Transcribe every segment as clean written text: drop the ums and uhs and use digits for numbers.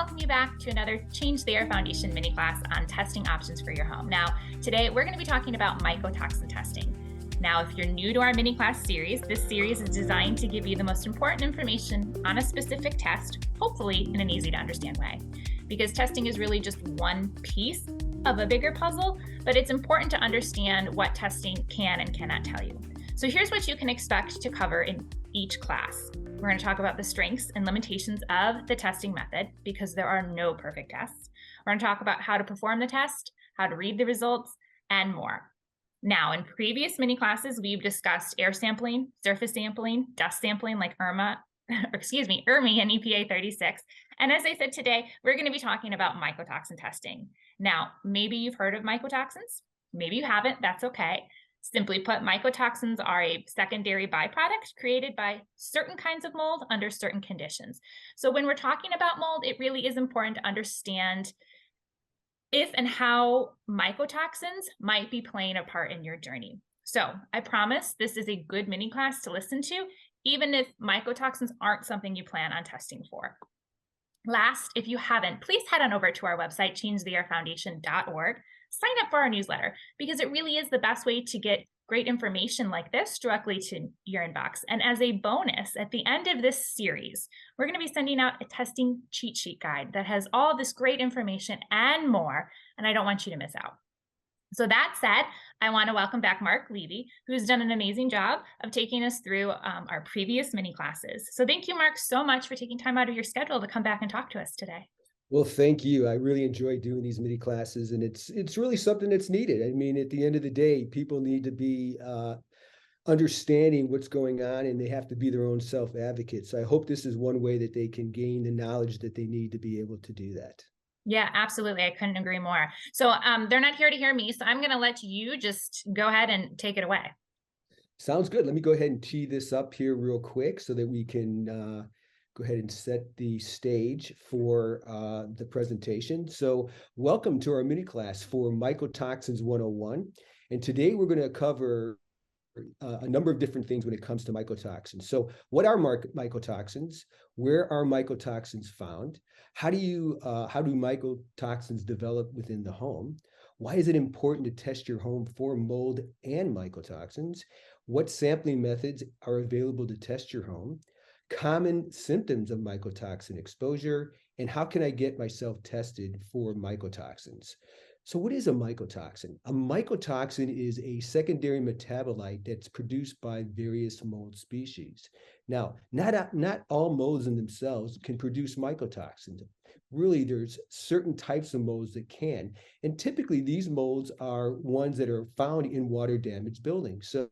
welcome you back to another Change the Air Foundation mini class on testing options for your home. Now, today we're going to be talking about mycotoxin testing. Now, if you're new to our mini class series, this series is designed to give you the most important information on a specific test, hopefully in an easy to understand way. Because testing is really just one piece of a bigger puzzle, but it's important to understand what testing can and cannot tell you. So here's what you can expect to cover in each class. We're going to talk about the strengths and limitations of the testing method because there are no perfect tests. We're going to talk about how to perform the test, how to read the results, and more. Now, in previous mini classes, we've discussed air sampling, surface sampling, dust sampling like ERMI and EPA 36. And as I said today, we're going to be talking about mycotoxin testing. Now, maybe you've heard of mycotoxins. Maybe you haven't. That's okay. Simply put, mycotoxins are a secondary byproduct created by certain kinds of mold under certain conditions. So when we're talking about mold, it really is important to understand if and how mycotoxins might be playing a part in your journey. So I promise this is a good mini class to listen to, even if mycotoxins aren't something you plan on testing for. Last, if you haven't, please head on over to our website, changetheairfoundation.org. Sign up for our newsletter because it really is the best way to get great information like this directly to your inbox. And as a bonus, at the end of this series, we're going to be sending out a testing cheat sheet guide that has all this great information and more, and I don't want you to miss out. So that said, I want to welcome back Mark Levy, who's done an amazing job of taking us through our previous mini classes. So thank you, Mark, so much for taking time out of your schedule to come back and talk to us today. Well, thank you. I really enjoy doing these mini classes, and it's really something that's needed. I mean, at the end of the day, people need to be understanding what's going on, and they have to be their own self-advocates. So I hope this is one way that they can gain the knowledge that they need to be able to do that. Yeah, absolutely. I couldn't agree more. So they're not here to hear me, so I'm going to let you just go ahead and take it away. Sounds good. Let me go ahead and tee this up here real quick so that we can go ahead and set the stage for the presentation. So welcome to our mini class for Mycotoxins 101. And today we're going to cover a number of different things when it comes to mycotoxins. So what are mycotoxins? Where are mycotoxins found? How do mycotoxins develop within the home? Why is it important to test your home for mold and mycotoxins? What sampling methods are available to test your home? Common symptoms of mycotoxin exposure, and how can I get myself tested for mycotoxins? So what is a mycotoxin? A mycotoxin is a secondary metabolite that's produced by various mold species. Now, not all molds in themselves can produce mycotoxins. Really, there's certain types of molds that can, and typically these molds are ones that are found in water-damaged buildings. So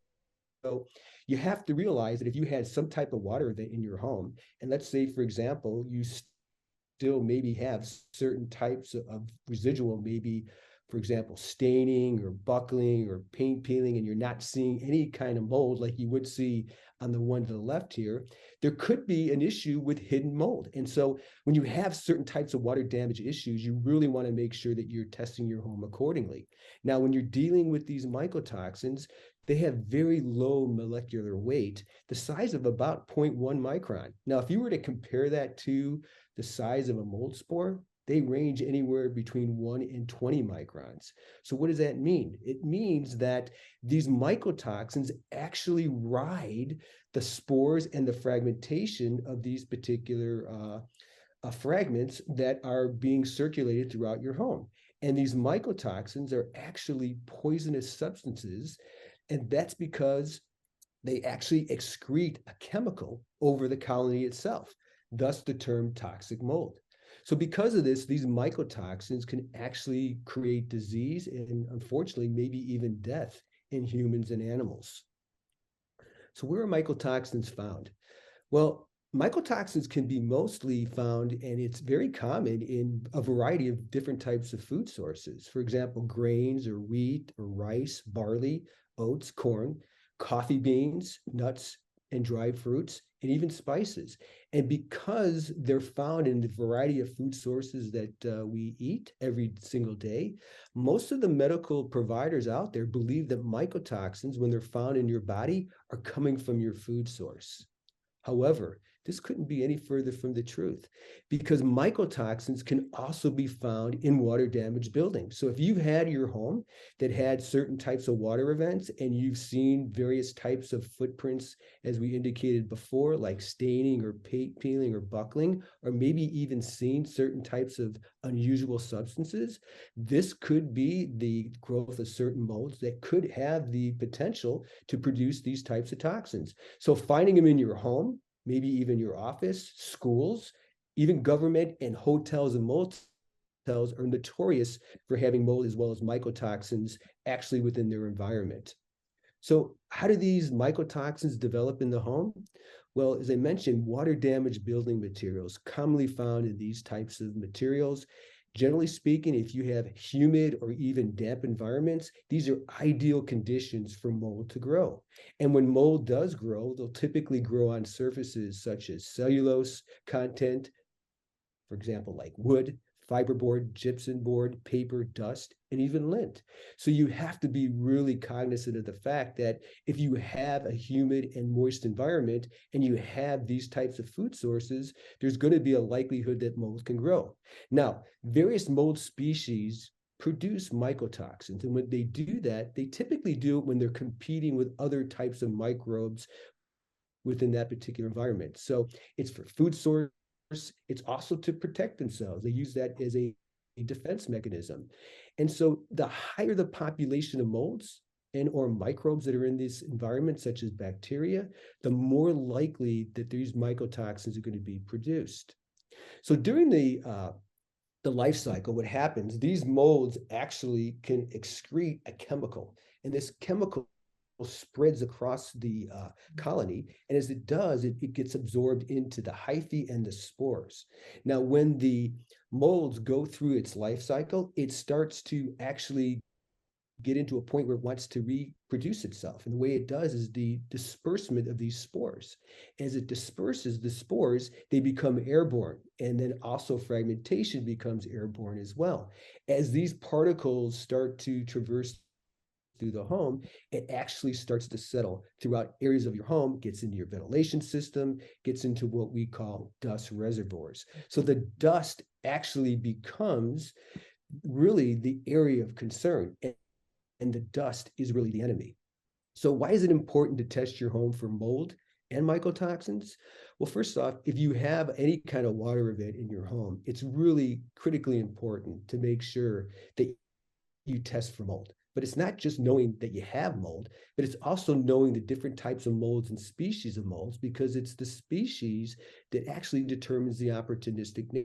you have to realize that if you had some type of water event in your home, and let's say, for example, you still maybe have certain types of residual, maybe, for example, staining or buckling or paint peeling, and you're not seeing any kind of mold like you would see on the one to the left here, there could be an issue with hidden mold. And so when you have certain types of water damage issues, you really want to make sure that you're testing your home accordingly. Now, when you're dealing with these mycotoxins, they have very low molecular weight, the size of about 0.1 micron. Now, if you were to compare that to the size of a mold spore, they range anywhere between 1 and 20 microns. So what does that mean? It means that these mycotoxins actually ride the spores and the fragmentation of these particular fragments that are being circulated throughout your home. And these mycotoxins are actually poisonous substances, and that's because they actually excrete a chemical over the colony itself, thus the term toxic mold. So because of this, these mycotoxins can actually create disease and, unfortunately, maybe even death in humans and animals. So where are mycotoxins found? Well, mycotoxins can be mostly found, and it's very common in a variety of different types of food sources. For example, grains or wheat or rice, barley, oats, corn, coffee beans, nuts, and dried fruits, and even spices. And because they're found in the variety of food sources that we eat every single day, most of the medical providers out there believe that mycotoxins, when they're found in your body, are coming from your food source. However, this couldn't be any further from the truth, because mycotoxins can also be found in water damaged buildings. So if you've had your home that had certain types of water events and you've seen various types of footprints, as we indicated before, like staining or paint peeling or buckling, or maybe even seen certain types of unusual substances, this could be the growth of certain molds that could have the potential to produce these types of toxins. So finding them in your home, maybe even your office, schools, even government and hotels and motels are notorious for having mold as well as mycotoxins actually within their environment. So how do these mycotoxins develop in the home? Well, as I mentioned, water damaged building materials commonly found in these types of materials. Generally speaking, if you have humid or even damp environments, these are ideal conditions for mold to grow. And when mold does grow, they'll typically grow on surfaces such as cellulose content, for example, like wood, fiberboard, gypsum board, paper, dust, and even lint. So you have to be really cognizant of the fact that if you have a humid and moist environment and you have these types of food sources, there's going to be a likelihood that mold can grow. Now, various mold species produce mycotoxins. And when they do that, they typically do it when they're competing with other types of microbes within that particular environment. So it's for food source. It's also to protect themselves. They use that as a defense mechanism. And so the higher the population of molds and or microbes that are in this environment, such as bacteria, the more likely that these mycotoxins are going to be produced. So during the life cycle, what happens, these molds actually can excrete a chemical. And this chemical spreads across the colony. And as it does, it gets absorbed into the hyphae and the spores. Now, when the molds go through its life cycle, it starts to actually get into a point where it wants to reproduce itself. And the way it does is the disbursement of these spores. As it disperses the spores, they become airborne. And then also fragmentation becomes airborne as well. As these particles start to traverse through the home, it actually starts to settle throughout areas of your home, gets into your ventilation system, gets into what we call dust reservoirs. So the dust actually becomes really the area of concern, and the dust is really the enemy. So why is it important to test your home for mold and mycotoxins? Well, first off, if you have any kind of water event in your home, it's really critically important to make sure that you test for mold. But it's not just knowing that you have mold, but it's also knowing the different types of molds and species of molds, because it's the species that actually determines the opportunistic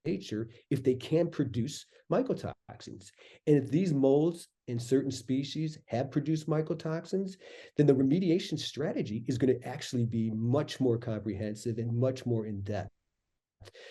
nature if they can produce mycotoxins. And if these molds in certain species have produced mycotoxins, then the remediation strategy is going to actually be much more comprehensive and much more in depth.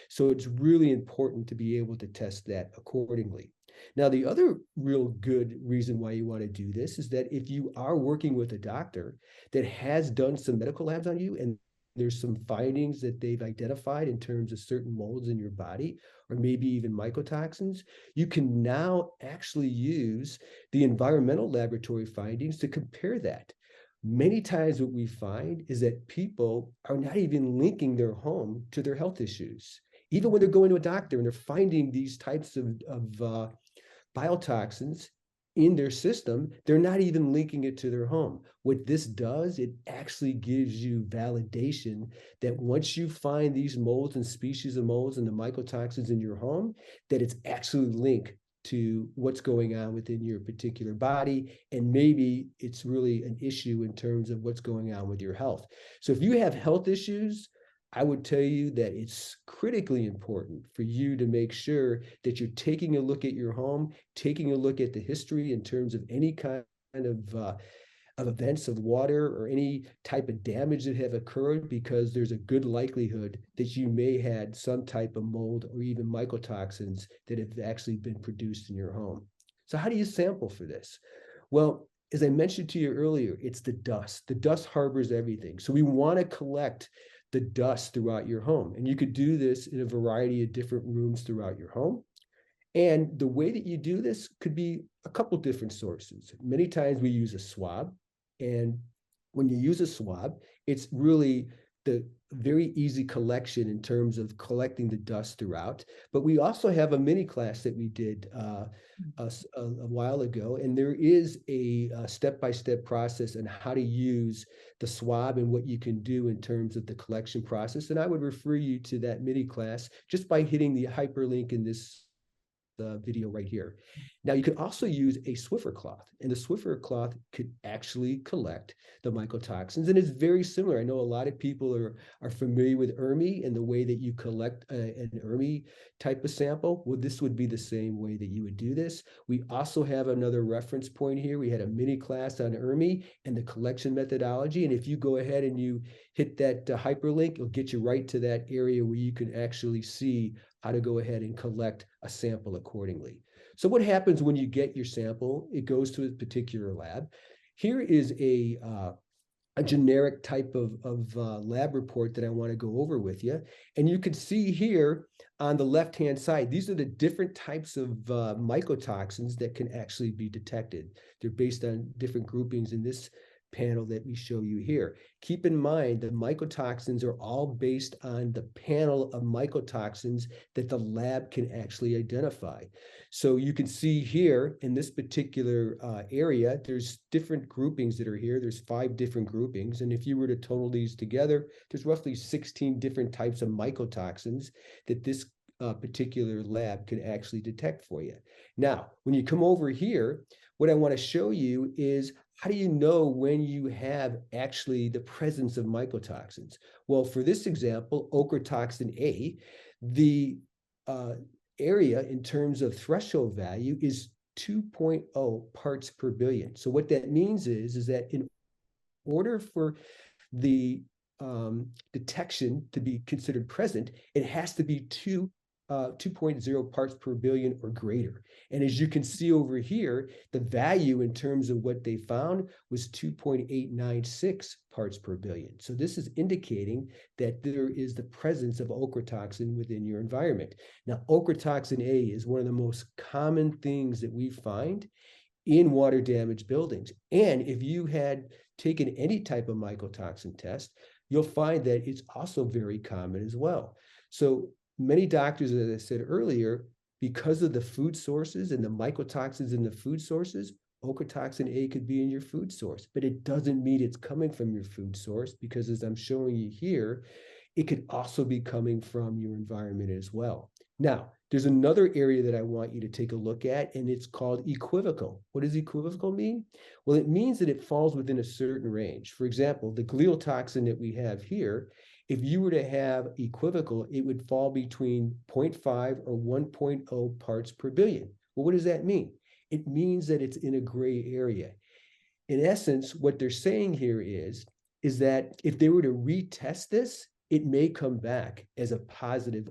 So it's really important to be able to test that accordingly. Now, the other real good reason why you want to do this is that if you are working with a doctor that has done some medical labs on you and there's some findings that they've identified in terms of certain molds in your body, or maybe even mycotoxins, you can now actually use the environmental laboratory findings to compare that. Many times what we find is that people are not even linking their home to their health issues. Even when they're going to a doctor and they're finding these types of biotoxins in their system, they're not even linking it to their home. What this does, it actually gives you validation that once you find these molds and species of molds and the mycotoxins in your home, that it's actually linked to what's going on within your particular body. And maybe it's really an issue in terms of what's going on with your health. So if you have health issues, I would tell you that it's critically important for you to make sure that you're taking a look at your home, taking a look at the history in terms of any kind of events of water or any type of damage that have occurred, because there's a good likelihood that you may had some type of mold or even mycotoxins that have actually been produced in your home. So how do you sample for this? Well, as I mentioned to you earlier, it's the dust. The dust harbors everything. So we want to collect the dust throughout your home. And you could do this in a variety of different rooms throughout your home. And the way that you do this could be a couple different sources. Many times we use a swab. And when you use a swab, it's really the very easy collection in terms of collecting the dust throughout. But we also have a mini class that we did a while ago, and there is a step-by-step process on how to use the swab and what you can do in terms of the collection process. And I would refer you to that mini class just by hitting the hyperlink in this video right here. Now you could also use a Swiffer cloth, and the Swiffer cloth could actually collect the mycotoxins, and it's very similar. I know a lot of people are familiar with ERMI and the way that you collect an ERMI type of sample. Well, this would be the same way that you would do this. We also have another reference point here. We had a mini class on ERMI and the collection methodology, and if you go ahead and you hit that hyperlink, it'll get you right to that area where you can actually see how to go ahead and collect a sample accordingly. So what happens when you get your sample? It goes to a particular lab. Here is a generic type of lab report that I want to go over with you. And you can see here on the left-hand side, these are the different types of mycotoxins that can actually be detected. They're based on different groupings in this panel that we show you here. Keep in mind the mycotoxins are all based on the panel of mycotoxins that the lab can actually identify. So you can see here in this particular area, there's different groupings that are here. There's 5 different groupings. And if you were to total these together, there's roughly 16 different types of mycotoxins that this particular lab can actually detect for you. Now, when you come over here, what I want to show you is how do you know when you have actually the presence of mycotoxins? Well, for this example, ochratoxin A, the area in terms of threshold value is 2.0 parts per billion. So what that means is that in order for the detection to be considered present, it has to be 2.0 parts per billion or greater. And as you can see over here, the value in terms of what they found was 2.896 parts per billion. So this is indicating that there is the presence of ochratoxin within your environment. Now, ochratoxin A is one of the most common things that we find in water damaged buildings. And if you had taken any type of mycotoxin test, you'll find that it's also very common as well. So many doctors, as I said earlier, because of the food sources and the mycotoxins in the food sources, ochratoxin A could be in your food source, but it doesn't mean it's coming from your food source, because as I'm showing you here, it could also be coming from your environment as well. Now, there's another area that I want you to take a look at, and it's called equivocal. What does equivocal mean? Well, it means that it falls within a certain range. For example, the glial toxin that we have here, if you were to have equivocal, it would fall between 0.5 or 1.0 parts per billion. Well, what does that mean? It means that it's in a gray area. In essence, what they're saying here is that if they were to retest this, it may come back as a positive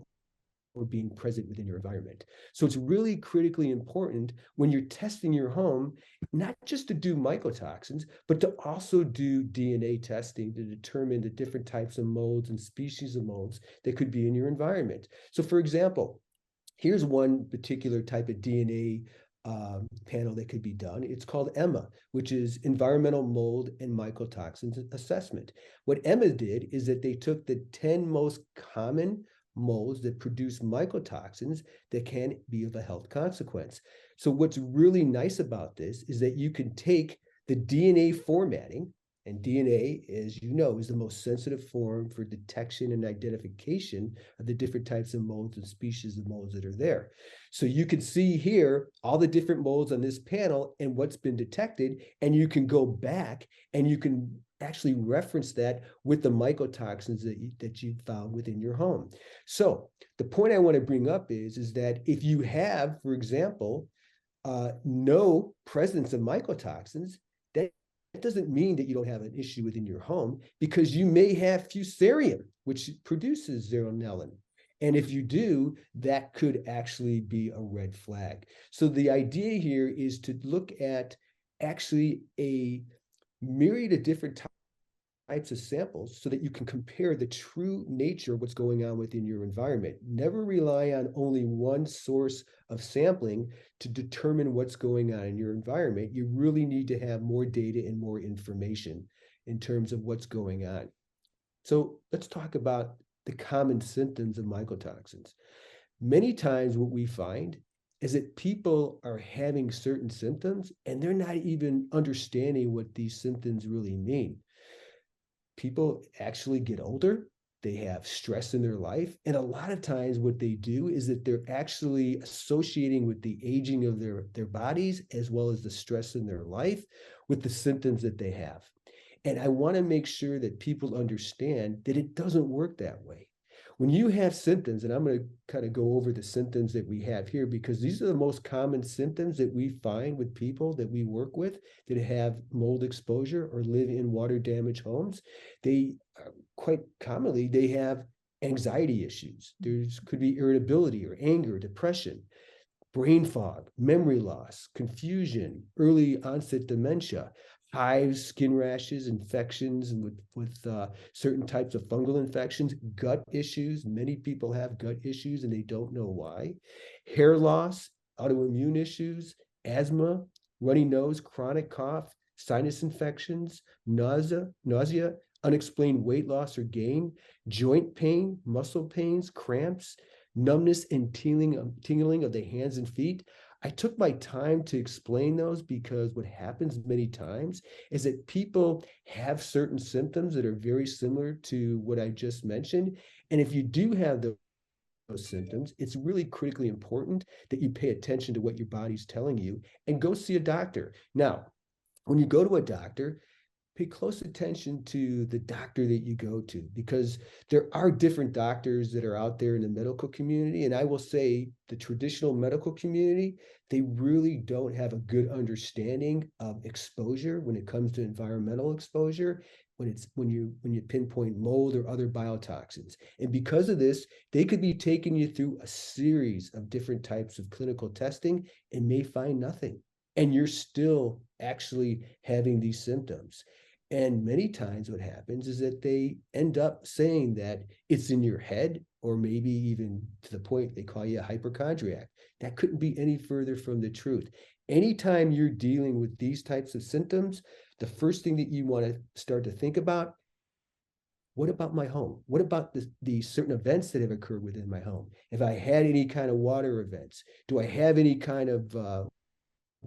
or being present within your environment. So it's really critically important when you're testing your home, not just to do mycotoxins, but to also do DNA testing to determine the different types of molds and species of molds that could be in your environment. So for example, here's one particular type of DNA panel that could be done. It's called EMMA, which is Environmental Mold and Mycotoxins Assessment. What EMMA did is that they took the 10 most common molds that produce mycotoxins that can be of a health consequence. So what's really nice about this is that you can take the DNA formatting, and DNA, as you know, is the most sensitive form for detection and identification of the different types of molds and species of molds that are there. So you can see here all the different molds on this panel and what's been detected, and you can go back and you can actually reference that with the mycotoxins that you found within your home. So the point I want to bring up is that if you have, for example, no presence of mycotoxins, that doesn't mean that you don't have an issue within your home, because you may have fusarium, which produces zeronelin. And if you do, that could actually be a red flag. So the idea here is to look at actually a myriad of different types of samples so that you can compare the true nature of what's going on within your environment. Never rely on only one source of sampling to determine what's going on in your environment. You really need to have more data and more information in terms of what's going on. So let's talk about the common symptoms of mycotoxins. Many times what we find is that people are having certain symptoms and they're not even understanding what these symptoms really mean. People actually get older, they have stress in their life, and a lot of times what they do is that they're actually associating with the aging of their bodies as well as the stress in their life with the symptoms that they have. And I want to make sure that people understand that it doesn't work that way. When you have symptoms, and I'm going to kind of go over the symptoms that we have here because these are the most common symptoms that we find with people that we work with that have mold exposure or live in water damaged homes. They quite commonly they have anxiety issues. There's could be irritability or anger, depression, brain fog, memory loss, confusion, early onset dementia, hives, skin rashes, infections with certain types of fungal infections, gut issues. Many people have gut issues and they don't know why. Hair loss, autoimmune issues, asthma, runny nose, chronic cough, sinus infections, nausea, unexplained weight loss or gain, joint pain, muscle pains, cramps, numbness and tingling of the hands and feet. I took my time to explain those because what happens many times is that people have certain symptoms that are very similar to what I just mentioned. And if you do have those symptoms, it's really critically important that you pay attention to what your body's telling you and go see a doctor. Now, when you go to a doctor, pay close attention to the doctor that you go to because there are different doctors that are out there in the medical community. And I will say the traditional medical community, they really don't have a good understanding of exposure when it comes to environmental exposure, when you pinpoint mold or other biotoxins. And because of this, they could be taking you through a series of different types of clinical testing and may find nothing. And you're still actually having these symptoms. And many times what happens is that they end up saying that it's in your head, or maybe even to the point they call you a hypochondriac. That couldn't be any further from the truth. Anytime you're dealing with these types of symptoms, the first thing that you want to start to think about, what about my home? What about the certain events that have occurred within my home? Have I had any kind of water events? Do I have any kind of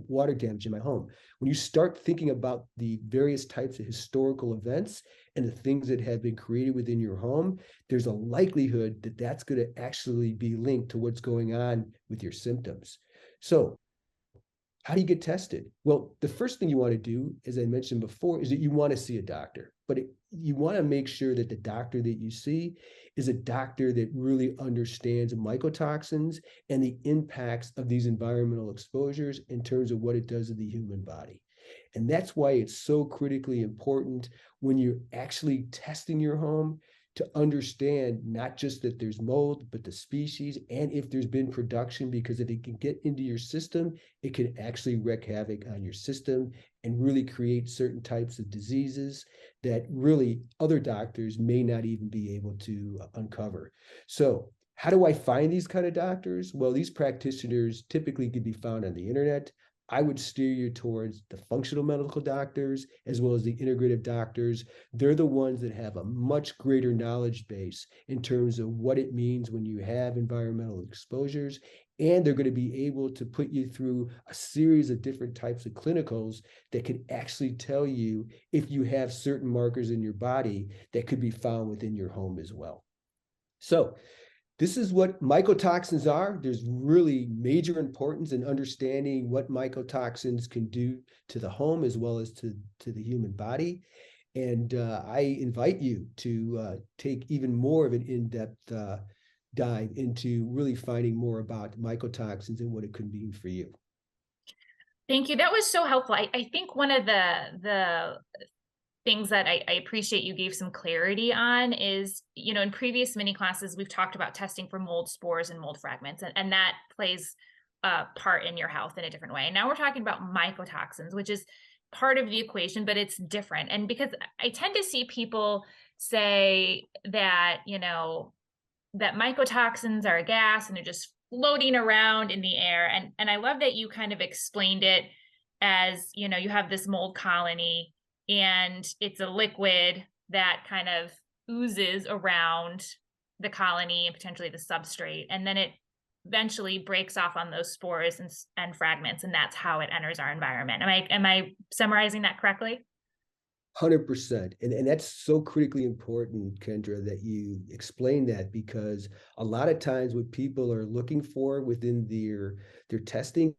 water damage in my home? When you start thinking about the various types of historical events and the things that have been created within your home, there's a likelihood that that's going to actually be linked to what's going on with your symptoms. So how do you get tested? Well, the first thing you want to do, as I mentioned before, is that you want to see a doctor. But you want to make sure that the doctor that you see is a doctor that really understands mycotoxins and the impacts of these environmental exposures in terms of what it does to the human body. And that's why it's so critically important when you're actually testing your home to understand not just that there's mold, but the species and if there's been production, because if it can get into your system, it can actually wreak havoc on your system and really create certain types of diseases that really other doctors may not even be able to uncover. So how do I find these kind of doctors? Well, these practitioners typically can be found on the internet. I would steer you towards the functional medical doctors as well as the integrative doctors. They're the ones that have a much greater knowledge base in terms of what it means when you have environmental exposures. And they're going to be able to put you through a series of different types of clinicals that can actually tell you if you have certain markers in your body that could be found within your home as well. So this is what mycotoxins are. There's really major importance in understanding what mycotoxins can do to the home as well as to the human body. And I invite you to take even more of an in-depth dive into really finding more about mycotoxins and what it could mean for you. Thank you. That was so helpful. I think one of the things that I appreciate you gave some clarity on is, in previous mini classes, we've talked about testing for mold spores and mold fragments, and that plays a part in your health in a different way. And now we're talking about mycotoxins, which is part of the equation, but it's different. And because I tend to see people say that, that mycotoxins are a gas and they're just floating around in the air. And I love that you kind of explained it as, you have this mold colony and it's a liquid that kind of oozes around the colony and potentially the substrate, and then it eventually breaks off on those spores and fragments, and that's how it enters our environment. Am I summarizing that correctly? 100%. And that's so critically important, Kendra, that you explain that, because a lot of times what people are looking for within their testing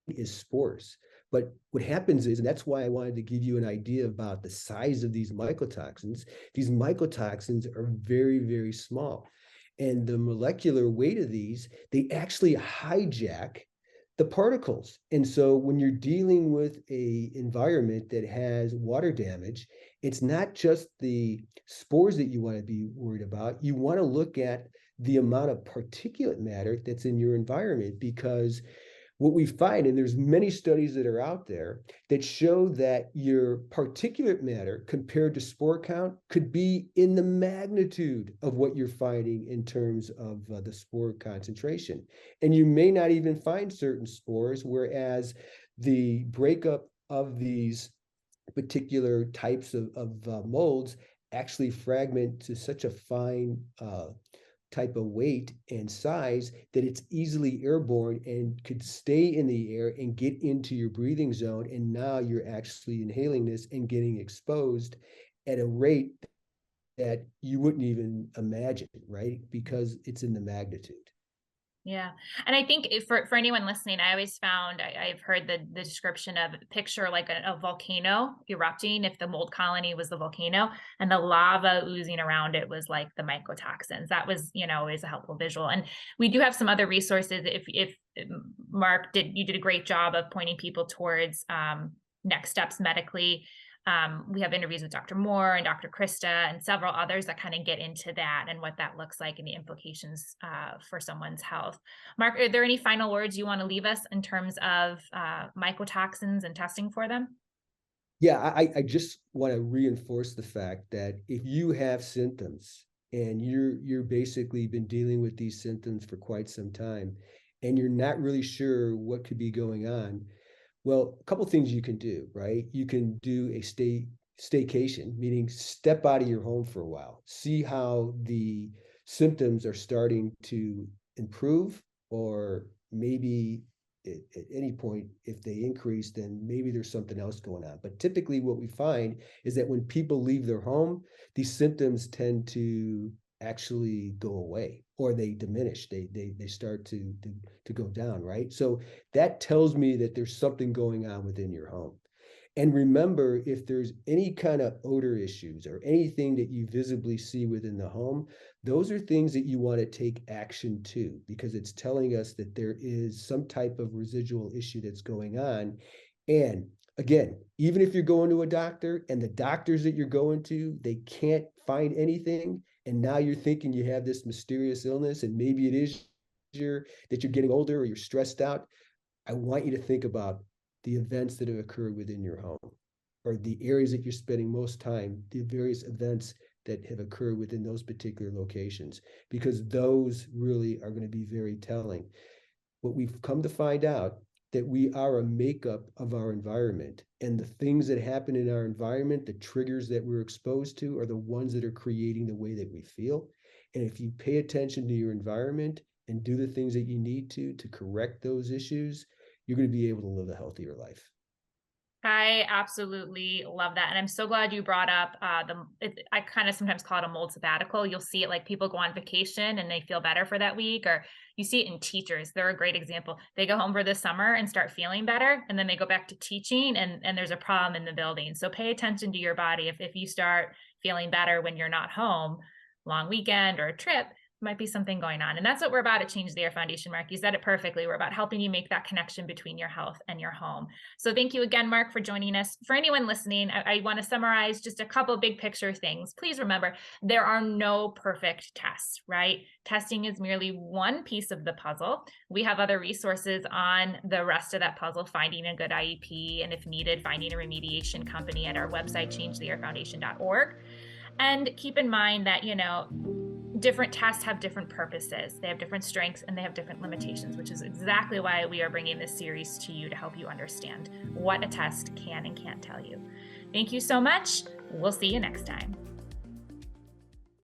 is spores. But what happens is, and that's why I wanted to give you an idea about the size of these mycotoxins are very, very small. And the molecular weight of these, they actually hijack the particles. And so when you're dealing with a environment that has water damage, it's not just the spores that you want to be worried about. You want to look at the amount of particulate matter that's in your environment, because what we find, and there's many studies that are out there that show that your particulate matter compared to spore count could be in the magnitude of what you're finding in terms of the spore concentration. And you may not even find certain spores, whereas the breakup of these particular types of molds actually fragment to such a fine type of weight and size that it's easily airborne and could stay in the air and get into your breathing zone. And now you're actually inhaling this and getting exposed at a rate that you wouldn't even imagine, right? Because it's in the magnitude. Yeah. And I think for anyone listening, I always found I've heard the description of picture like a volcano erupting, if the mold colony was the volcano and the lava oozing around it was like the mycotoxins. That was, is a helpful visual. And we do have some other resources. If Mark you did a great job of pointing people towards next steps medically. We have interviews with Dr. Moore and Dr. Krista and several others that kind of get into that and what that looks like and the implications for someone's health. Mark, are there any final words you want to leave us in terms of mycotoxins and testing for them? Yeah, I just want to reinforce the fact that if you have symptoms and you're basically been dealing with these symptoms for quite some time and you're not really sure what could be going on, well, a couple of things you can do, right? You can do a staycation, meaning step out of your home for a while, see how the symptoms are starting to improve, or maybe at any point, if they increase, then maybe there's something else going on. But typically what we find is that when people leave their home, these symptoms tend to actually go away, or they diminish. They start to go down, right? So that tells me that there's something going on within your home. And remember, if there's any kind of odor issues or anything that you visibly see within the home, those are things that you want to take action to, because it's telling us that there is some type of residual issue that's going on. And again, even if you're going to a doctor and the doctors that you're going to, they can't find anything, and now you're thinking you have this mysterious illness, and maybe it is that you're getting older or you're stressed out, I want you to think about the events that have occurred within your home, or the areas that you're spending most time, the various events that have occurred within those particular locations, because those really are going to be very telling. What we've come to find out, that we are a makeup of our environment, and the things that happen in our environment, the triggers that we're exposed to, are the ones that are creating the way that we feel. And if you pay attention to your environment and do the things that you need to correct those issues, you're going to be able to live a healthier life. I absolutely love that. And I'm so glad you brought up I kind of sometimes call it a mold sabbatical. You'll see it like people go on vacation and they feel better for that week, or you see it in teachers. They're a great example. They go home for the summer and start feeling better, and then they go back to teaching and there's a problem in the building. So pay attention to your body. If you start feeling better when you're not home, long weekend or a trip, might be something going on. And that's what we're about at Change the Air Foundation, Mark. You said it perfectly. We're about helping you make that connection between your health and your home. So thank you again, Mark, for joining us. For anyone listening, I want to summarize just a couple big picture things. Please remember, there are no perfect tests, right? Testing is merely one piece of the puzzle. We have other resources on the rest of that puzzle, finding a good IEP, and if needed, finding a remediation company at our website, changetheairfoundation.org. And keep in mind that, different tests have different purposes. They have different strengths and they have different limitations, which is exactly why we are bringing this series to you, to help you understand what a test can and can't tell you. Thank you so much. We'll see you next time.